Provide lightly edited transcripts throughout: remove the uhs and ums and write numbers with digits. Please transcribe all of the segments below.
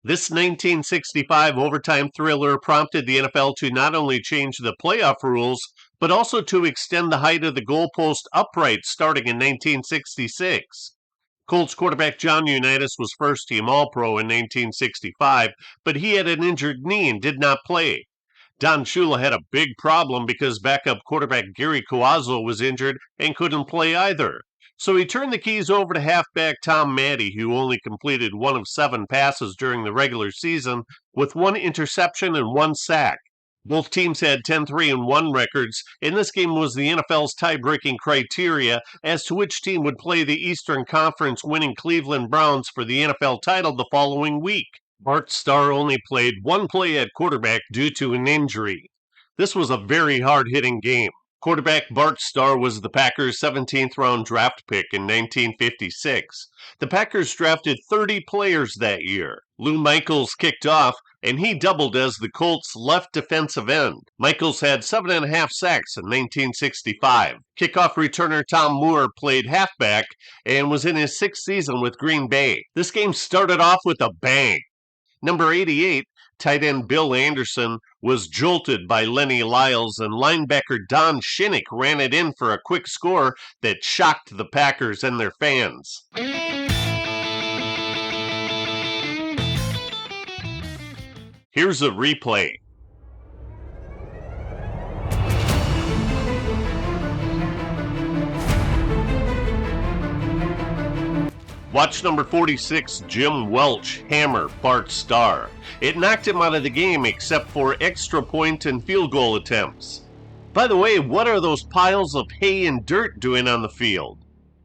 This 1965 overtime thriller prompted the NFL to not only change the playoff rules, but also to extend the height of the goalpost upright starting in 1966. Colts quarterback John Unitas was first-team All-Pro in 1965, but he had an injured knee and did not play. Don Shula had a big problem because backup quarterback Gary Coazzo was injured and couldn't play either. So he turned the keys over to halfback Tom Maddy, who only completed one of 7 passes during the regular season with 1 interception and 1 sack. Both teams had 10-3-1 records, and this game was the NFL's tie-breaking criteria as to which team would play the Eastern Conference winning Cleveland Browns for the NFL title the following week. Bart Starr only played 1 play at quarterback due to an injury. This was a very hard-hitting game. Quarterback Bart Starr was the Packers' 17th round draft pick in 1956. The Packers drafted 30 players that year. Lou Michaels kicked off, and he doubled as the Colts' left defensive end. Michaels had 7.5 sacks in 1965. Kickoff returner Tom Moore played halfback and was in his 6th season with Green Bay. This game started off with a bang. Number 88, tight end Bill Anderson, was jolted by Lenny Lyles, and linebacker Don Shinnick ran it in for a quick score that shocked the Packers and their fans. Here's a replay. Watch number 46, Jim Welch, hammer Bart Starr. It knocked him out of the game except for extra point and field goal attempts. By the way, what are those piles of hay and dirt doing on the field?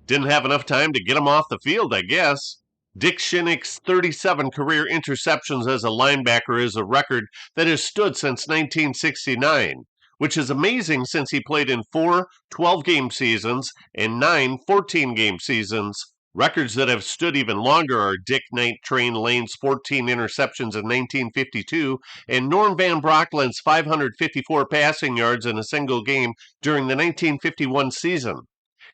Didn't have enough time to get them off the field, I guess. Dick Shinnick's 37 career interceptions as a linebacker is a record that has stood since 1969, which is amazing since he played in 4 12-game seasons and 9 14-game seasons. Records that have stood even longer are Dick Night Train Lane's 14 interceptions in 1952 and Norm Van Brocklin's 554 passing yards in a single game during the 1951 season.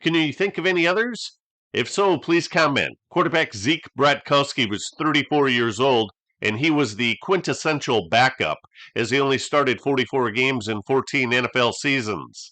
Can you think of any others? If so, please comment. Quarterback Zeke Bratkowski was 34 years old, and he was the quintessential backup, as he only started 44 games in 14 NFL seasons.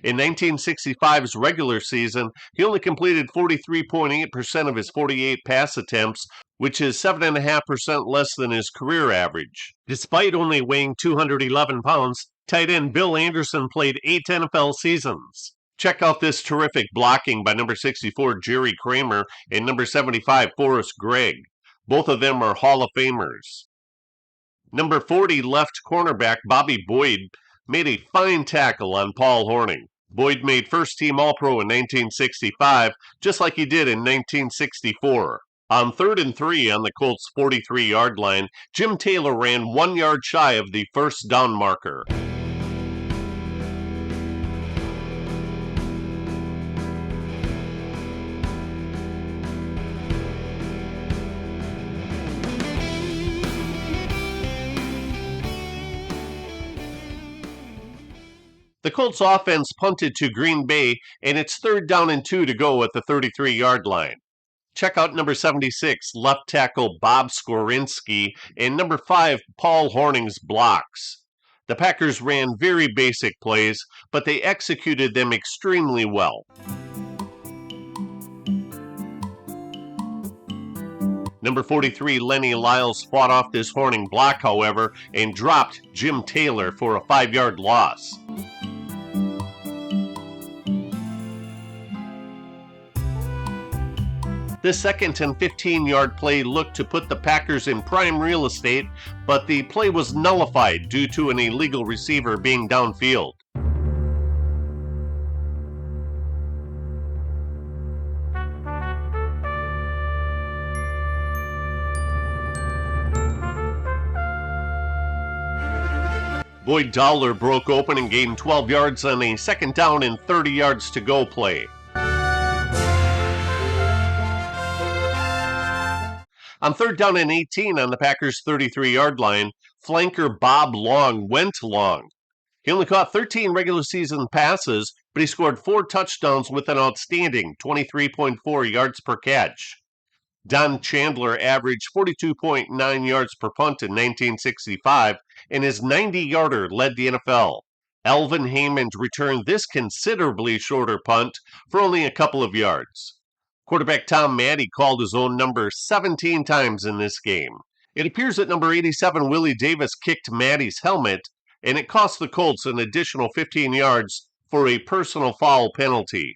In 1965's regular season, he only completed 43.8% of his 48 pass attempts, which is 7.5% less than his career average. Despite only weighing 211 pounds, tight end Bill Anderson played 8 NFL seasons. Check out this terrific blocking by number 64 Jerry Kramer and number 75 Forrest Gregg. Both of them are Hall of Famers. Number 40 left cornerback Bobby Boyd made a fine tackle on Paul Hornung. Boyd made first-team All-Pro in 1965, just like he did in 1964. On 3rd and 3 on the Colts' 43-yard line, Jim Taylor ran 1 yard shy of the first down marker. The Colts offense punted to Green Bay, and it's 3rd down and 2 to go at the 33-yard line. Check out number 76, left tackle Bob Skorinski, and number 5, Paul Hornung's blocks. The Packers ran very basic plays, but they executed them extremely well. Number 43, Lenny Lyles fought off this Hornung block, however, and dropped Jim Taylor for a 5-yard loss. This 2nd and 15-yard play looked to put the Packers in prime real estate, but the play was nullified due to an illegal receiver being downfield. Boyd Dowler broke open and gained 12 yards on a 2nd down and 30 yards to go play. On 3rd down and 18 on the Packers' 33-yard line, flanker Bob Long went long. He only caught 13 regular season passes, but he scored 4 touchdowns with an outstanding 23.4 yards per catch. Don Chandler averaged 42.9 yards per punt in 1965, and his 90-yarder led the NFL. Alvin Haymond returned this considerably shorter punt for only a couple of yards. Quarterback Tom Matte called his own number 17 times in this game. It appears that number 87 Willie Davis kicked Matte's helmet, and it cost the Colts an additional 15 yards for a personal foul penalty.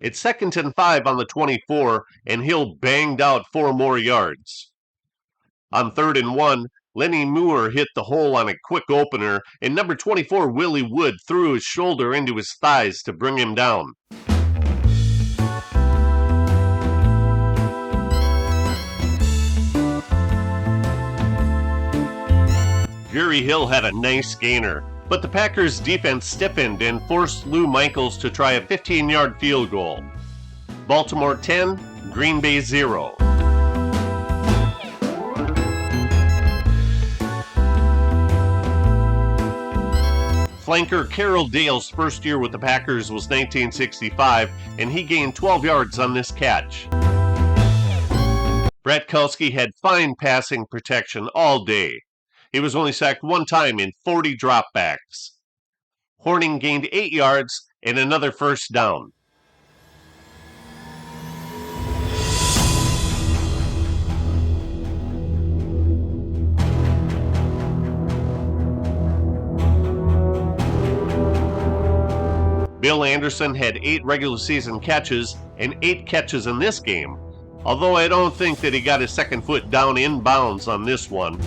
It's 2nd and 5 on the 24, and Hill banged out 4 more yards. On 3rd and 1, Lenny Moore hit the hole on a quick opener, and number 24 Willie Wood threw his shoulder into his thighs to bring him down. Jerry Hill had a nice gainer, but the Packers' defense stiffened and forced Lou Michaels to try a 15-yard field goal. Baltimore 10, Green Bay 0. Flanker Carroll Dale's first year with the Packers was 1965, and he gained 12 yards on this catch. Bratkowski had fine passing protection all day. He was only sacked 1 time in 40 dropbacks. Horning gained 8 yards and another first down. Bill Anderson had 8 regular season catches and 8 catches in this game, although I don't think that he got his second foot down in bounds on this one.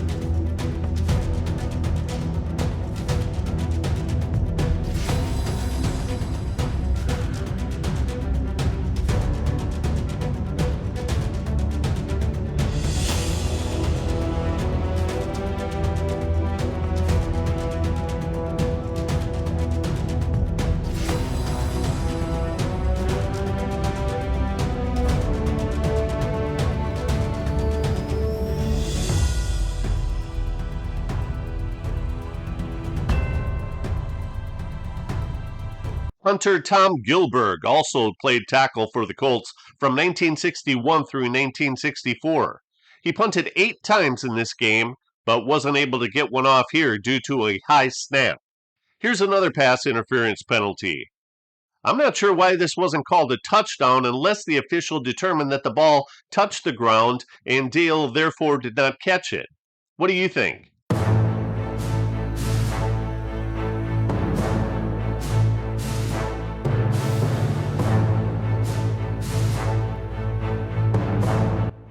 Punter Tom Gilberg also played tackle for the Colts from 1961 through 1964. He punted 8 times in this game, but wasn't able to get one off here due to a high snap. Here's another pass interference penalty. I'm not sure why this wasn't called a touchdown unless the official determined that the ball touched the ground and Dale therefore did not catch it. What do you think?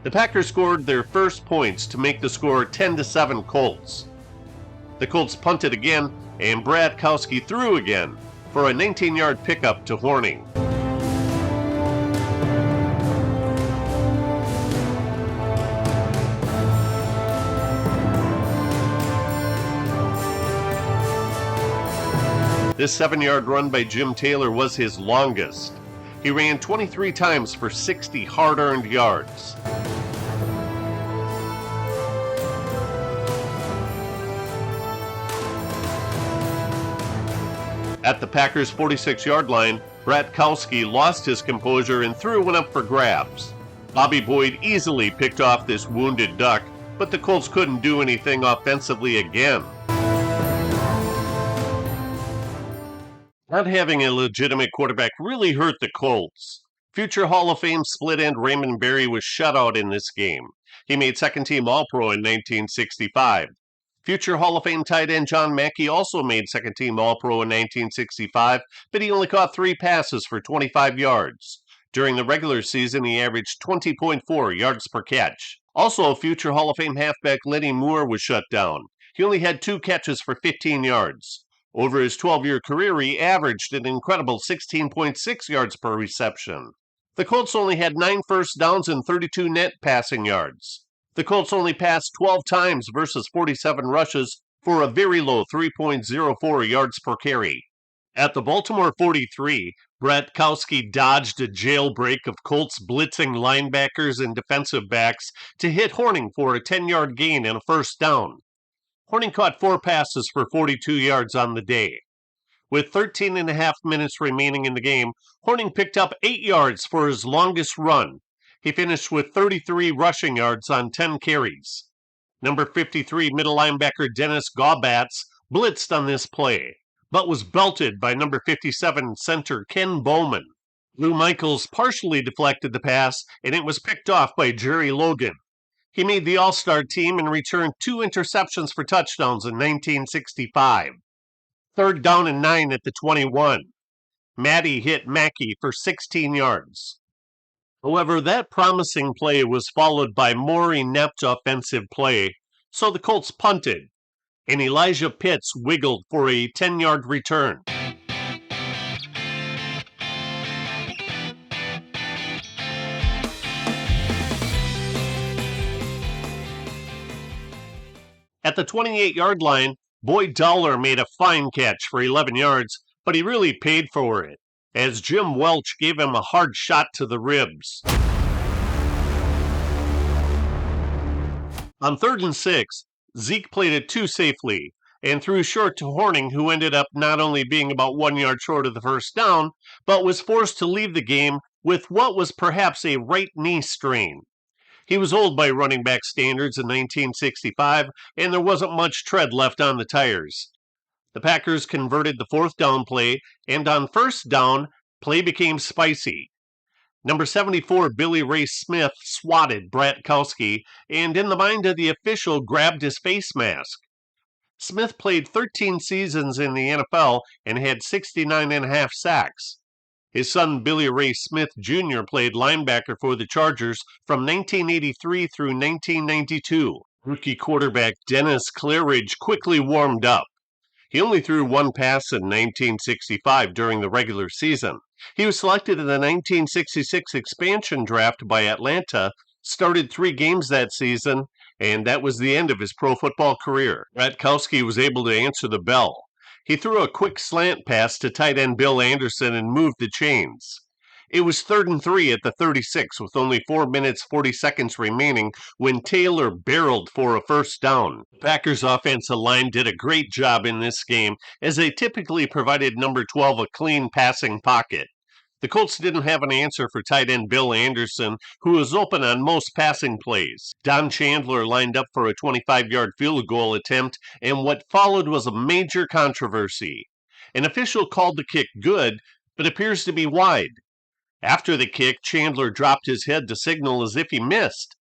The Packers scored their first points to make the score 10-7 Colts. The Colts punted again, and Bratkowski threw again for a 19-yard pickup to Horning. This 7-yard run by Jim Taylor was his longest. He ran 23 times for 60 hard-earned yards. At the Packers' 46-yard line, Bratkowski lost his composure and threw one up for grabs. Bobby Boyd easily picked off this wounded duck, but the Colts couldn't do anything offensively again. Not having a legitimate quarterback really hurt the Colts. Future Hall of Fame split end Raymond Berry was shut out in this game. He made second-team All-Pro in 1965. Future Hall of Fame tight end John Mackey also made second-team All-Pro in 1965, but he only caught 3 passes for 25 yards. During the regular season, he averaged 20.4 yards per catch. Also, future Hall of Fame halfback Lenny Moore was shut down. He only had 2 catches for 15 yards. Over his 12-year career, he averaged an incredible 16.6 yards per reception. The Colts only had 9 first downs and 32 net passing yards. The Colts only passed 12 times versus 47 rushes for a very low 3.04 yards per carry. At the Baltimore 43, Bratkowski dodged a jailbreak of Colts blitzing linebackers and defensive backs to hit Horning for a 10-yard gain and a first down. Horning caught 4 passes for 42 yards on the day. With 13 and a half minutes remaining in the game, Horning picked up 8 yards for his longest run. He finished with 33 rushing yards on 10 carries. Number 53 middle linebacker Dennis Gaubatz blitzed on this play, but was belted by number 57 center Ken Bowman. Lou Michaels partially deflected the pass, and it was picked off by Jerry Logan. He made the All-Star team and returned 2 interceptions for touchdowns in 1965. 3rd down and 9 at the 21. Matty hit Mackey for 16 yards. However, that promising play was followed by more inept offensive play, so the Colts punted, and Elijah Pitts wiggled for a 10-yard return. At the 28-yard line, Boyd Dowler made a fine catch for 11 yards, but he really paid for it, as Jim Welch gave him a hard shot to the ribs. On 3rd and 6, Zeke played it too safely and threw short to Horning, who ended up not only being about 1 yard short of the first down, but was forced to leave the game with what was perhaps a right knee strain. He was old by running back standards in 1965, and there wasn't much tread left on the tires. The Packers converted the 4th down play, and on 1st down, play became spicy. Number 74 Billy Ray Smith swatted Bratkowski, and in the mind of the official grabbed his face mask. Smith played 13 seasons in the NFL and had 69.5 sacks. His son Billy Ray Smith Jr. played linebacker for the Chargers from 1983 through 1992. Rookie quarterback Dennis Claridge quickly warmed up. He only threw 1 pass in 1965 during the regular season. He was selected in the 1966 expansion draft by Atlanta, started 3 games that season, and that was the end of his pro football career. Bratkowski was able to answer the bell. He threw a quick slant pass to tight end Bill Anderson and moved the chains. It was 3rd and 3 at the 36 with only 4 minutes 40 seconds remaining when Taylor barreled for a first down. The Packers' offensive line did a great job in this game, as they typically provided number 12 a clean passing pocket. The Colts didn't have an answer for tight end Bill Anderson, who was open on most passing plays. Don Chandler lined up for a 25-yard field goal attempt, and what followed was a major controversy. An official called the kick good, but appears to be wide. After the kick, Chandler dropped his head to signal as if he missed.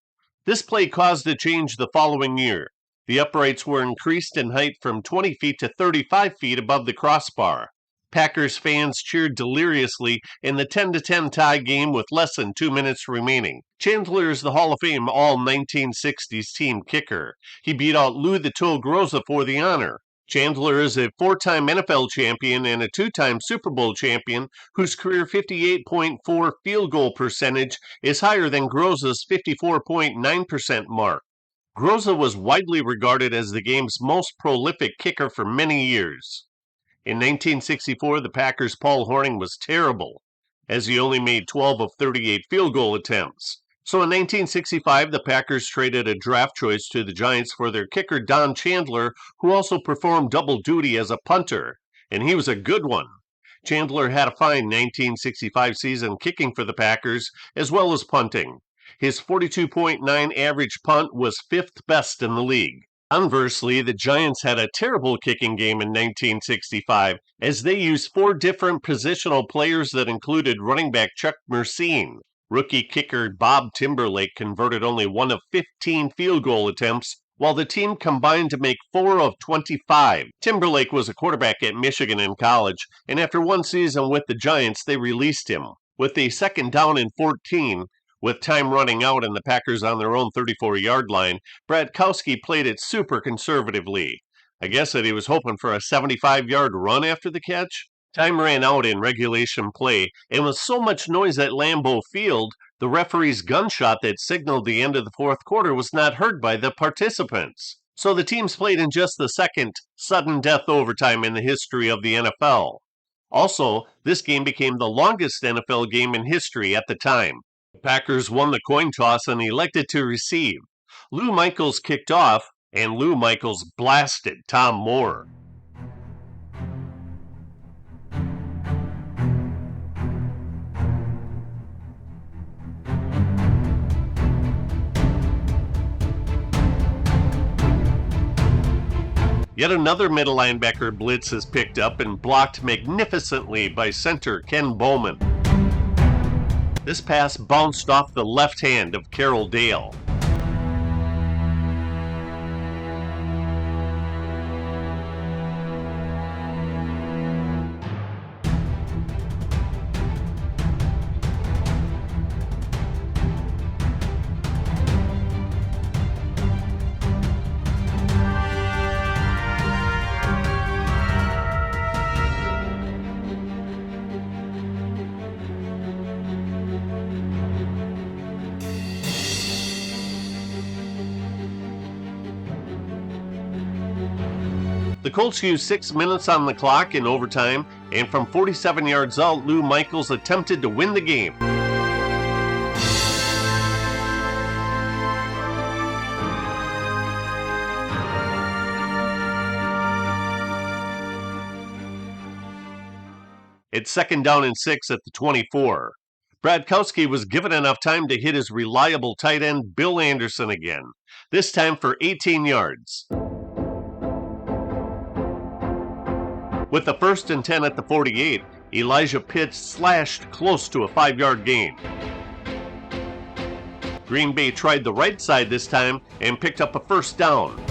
This play caused a change the following year. The uprights were increased in height from 20 feet to 35 feet above the crossbar. Packers fans cheered deliriously in the 10-10 tie game with less than 2 minutes remaining. Chandler is the Hall of Fame All-1960s team kicker. He beat out Lou the Toe Groza for the honor. Chandler is a 4-time NFL champion and a 2-time Super Bowl champion whose career 58.4 field goal percentage is higher than Groza's 54.9% mark. Groza was widely regarded as the game's most prolific kicker for many years. In 1964, the Packers' Paul Horning was terrible, as he only made 12 of 38 field goal attempts. So in 1965, the Packers traded a draft choice to the Giants for their kicker Don Chandler, who also performed double duty as a punter, and he was a good one. Chandler had a fine 1965 season kicking for the Packers, as well as punting. His 42.9 average punt was 5th best in the league. Conversely, the Giants had a terrible kicking game in 1965, as they used 4 different positional players that included running back Chuck Mersine. Rookie kicker Bob Timberlake converted only 1 of 15 field goal attempts, while the team combined to make 4 of 25. Timberlake was a quarterback at Michigan in college, and after 1 season with the Giants, they released him. With a 2nd down and 14, With time running out and the Packers on their own 34-yard line, Bradkowski played it super conservatively. I guess that he was hoping for a 75-yard run after the catch. Time ran out in regulation play, and with so much noise at Lambeau Field, the referee's gunshot that signaled the end of the fourth quarter was not heard by the participants. So the teams played in just the second sudden death overtime in the history of the NFL. Also, this game became the longest NFL game in history at the time. The Packers won the coin toss and elected to receive. Lou Michaels kicked off, and Lou Michaels blasted Tom Moore. Yet another middle linebacker blitz is picked up and blocked magnificently by center Ken Bowman. This pass bounced off the left hand of Carroll Dale. The Colts used 6 minutes on the clock in overtime, and from 47 yards out, Lou Michaels attempted to win the game. It's second down and 6 at the 24. Bradkowski was given enough time to hit his reliable tight end Bill Anderson again, this time for 18 yards. With the 1st and 10 at the 48, Elijah Pitts slashed close to a 5-yard gain. Green Bay tried the right side this time and picked up a first down.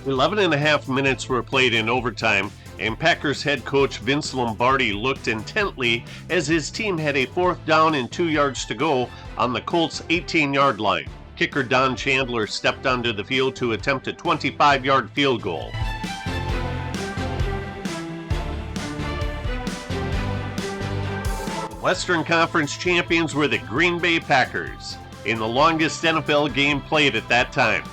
Eleven and a half minutes were played in overtime, and Packers head coach Vince Lombardi looked intently as his team had a 4th down and 2 yards to go on the Colts' 18-yard line. Kicker Don Chandler stepped onto the field to attempt a 25-yard field goal. The Western Conference champions were the Green Bay Packers, in the longest NFL game played at that time.